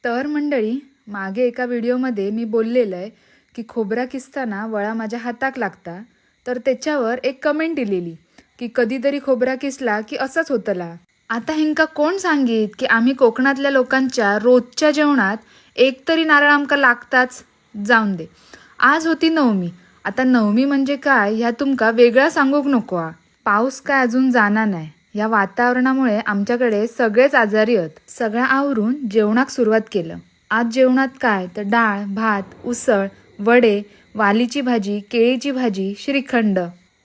तर मंडळी, मागे एका व्हिडिओमध्ये मी बोललेलं आहे की खोबरा किसताना वळा माझ्या हाताक लागता. तर त्याच्यावर एक कमेंट दिलेली की कधीतरी खोबरा किसला की असंच होतला. आता हिंका कोण सांगीत की आम्ही कोकणातल्या लोकांच्या रोजच्या जेवणात एक तरी नारळ आमका लागताच. जाऊन दे, आज होती नवमी. आता नवमी म्हणजे काय ह्या तुमका वेगळा सांगूक नको हा. पाऊस काय अजून जाना नाही. या वातावरणामुळे आमच्याकडे सगळेच आजारी आहेत. सगळं आवरून जेवणाक सुरुवात केलं. आज जेवणात काय तर डाळ, भात, उसळ, वडे, वालीची भाजी, केळीची भाजी, श्रीखंड.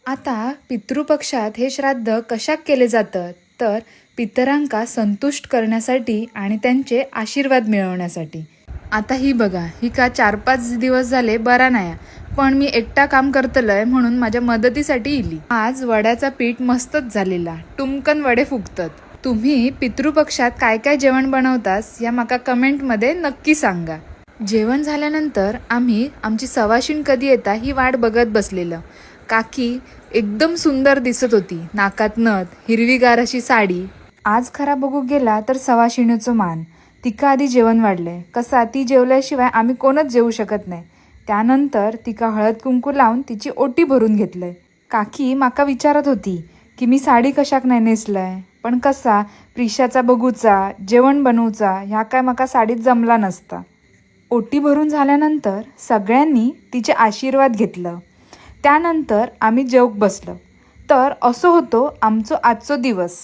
आता पितृपक्षात हे श्राद्ध कशाक केले जातं तर पितरांका संतुष्ट करण्यासाठी आणि त्यांचे आशीर्वाद मिळवण्यासाठी. आता ही बघा, ही का 4-5 दिवस झाले बरा नाही, पण मी एकटा काम करतलंय म्हणून माझ्या मदतीसाठी इली. आज वड्याचा पीठ मस्तच झालेला, टुमकन वडे फुगतात. तुम्ही पितृपक्षात काय काय जेवण बनवतास या माका कमेंटमध्ये नक्की सांगा. जेवण झाल्यानंतर आम्ही आमची सवाशीण कधी येता ही वाट बघत बसलेलं. काकी एकदम सुंदर दिसत होती, नाकात नथ, हिरवीगार अशी साडी. आज खरा बघू गेला तर सवाशिणीचं मान. तिका आधी जेवण वाढलंय, कसा ती जेवल्याशिवाय आम्ही कोणच जेवू शकत नाही. त्यानंतर तिका हळद कुंकू लावून तिची ओटी भरून घेतलंय. काकी माका विचारत होती की मी साडी कशाक नाही नेसलंय, पण कसा प्रिशाचा बघूचा, जेवण बनवूचा ह्या काय माका साडीत जमला नसता. ओटी भरून झाल्यानंतर सगळ्यांनी तिचे आशीर्वाद घेतलं. त्यानंतर आम्ही जेवक बसलो. तर असं होतो आमचो आजचो दिवस.